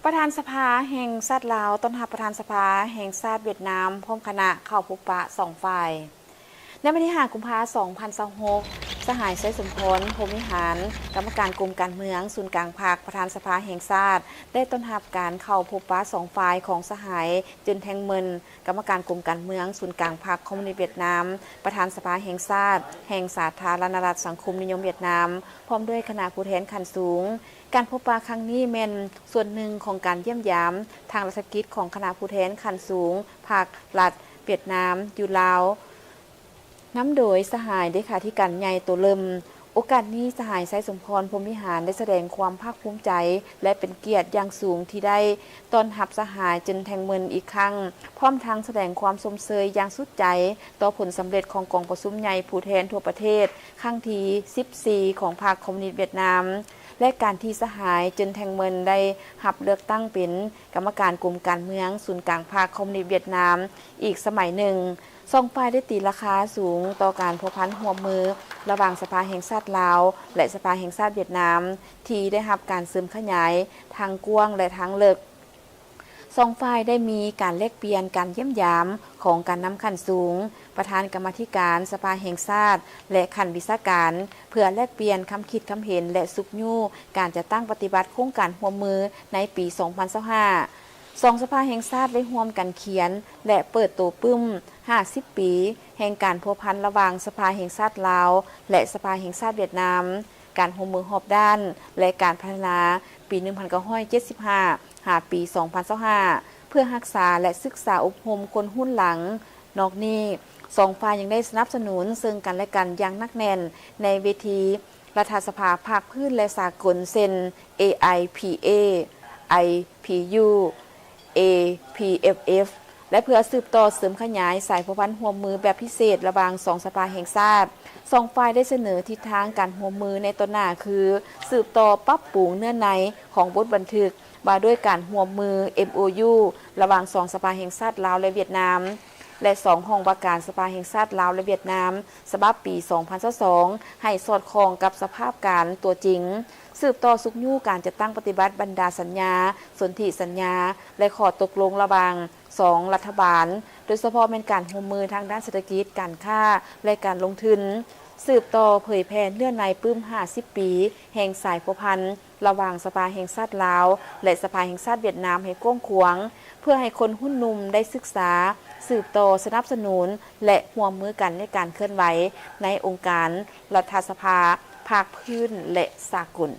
ประธานสภาแห่งชาติลาวต้อนรับประธานสภาแห่งชาติเวียดนามพร้อมคณะเข้าพบปะสองฝ่ายในวันที่5 กุมภาพันธ์ 2026 สหายไซสมพลพรหมวิหารกรรมการกลุ่มการเมืองศูนย์กลางภาคประธานสภาแห่งชาติได้ต้อนรับการเข้าพบปะสองฝ่ายของสหายจึนแทงเมินกรรมการกลุ่มการเมืองศูนย์กลางภาคคอมมิวนิสต์เวียดนามประธานสภาแห่งชาติแห่งสาธารณรัฐสังคมนิยมเวียดนามพร้อมด้วยคณะผู้แทนขั้นสูงการพบปะครั้งนี้เป็นส่วนหนึ่งของการเยี่ยมยามทางราชกิจของคณะผู้แทนขั้นสูงภาครัฐเวียดนามอยู่ลาวน้ำโดยสหายเลขาธิการใหญ่ตัวเริ่มโอกาสนี้สหายไซสมพรพรหมวิหารได้แสดงความภาคภูมิใจและเป็นเกียรติอย่างสูงที่ได้ต้อนรับสหายจึนแทงเมินอีกครั้งพร้อมทั้งแสดงความสมเชยอย่างสุดใจต่อผลสำเร็จของกองประชุมใหญ่ผู้แทนทั่วประเทศครั้งที่14ของพรรคคอมมิวนิสต์เวียดนามและการที่สหายจึนแทงเมินได้รับเลือกตั้งเป็นกรรมการกลุ่มการเมืองศูนย์กลางภาคคอมมิวนิสต์เวียดนามอีกสมัยหนึ่งสองฝ่ายได้ตีราคาสูงต่อการพัวพันหัวมือระหว่างสภาแห่งชาติลาวและสภาแห่งชาติเวียดนามที่ได้รับการซึมขยายทางกว้างและทางลึกสองฝ่ายได้มีการแลกเปลี่ยนการเยี่ยมยามของการนำขั้นสูงประธานกรรมาธิการสภาแห่งชาติและขั้นวิชาการเพื่อแลกเปลี่ยนคำคิดคำเห็นและสุขยู่การจะตั้งปฏิบัติโครงการหัวมือในปี 2025สองสภาแห่งชาติได้ร่วมกันเขียนและเปิดตัวปึ้ม50 ปีแห่งการพัวพันระหว่างสภาแห่งชาติลาวและสภาแห่งชาติเวียดนามการร่วมมือรอบด้านและการพัฒนาปี 1975 หาปี 2025 เพื่อรักษาและศึกษาอบรมคนหุ้นหลังนอกนี้สองฝ่ายยังได้สนับสนุนซึ่งกันและกันอย่างนักแน่นในเวทีรัฐสภาภาคพื้นและสากลเช่น AIPA IPU APFF และเพื่อสืบต่อเสริมขยายสายพัวพันหัวมือแบบพิเศษระหว่างสองสภาแห่งชาติสองฝ่ายได้เสนอทิศทางการหัวมือในต้นหน้าคือสืบต่อปรับปรุงเนื้อในของบทบันทึกมาด้วยการหัวมือ MOU ระหว่างสองสภาแห่งชาติลาวและเวียดนามและ2ห้องว่าการสภาแห่งชาติลาวและเวียดนามฉบับปี 2022ให้สอดคล้องกับสภาพการตัวจริงสืบต่อสุกยู่การจะตั้งปฏิบัติบรรดาสัญญาสนธิสัญญาและข้อตกลงระหว่าง2รัฐบาลโดยเฉพาะเป็นการร่วมมือทางด้านเศรษฐกิจการค้าและการลงทุนสืบต่อเผยแพร่เนื้อในปื้ม50 ปีแห่งสายพัวพันระหว่างสภาแห่งชาติลาวและสภาแห่งชาติเวียดนามให้กว้างขวางเพื่อให้คนหุ้นนุ่มได้ศึกษาสืบต่อสนับสนุนและร่วมมือกันในการเคลื่อนไหวในองค์การรัฐสภาภาคพื้นและสากล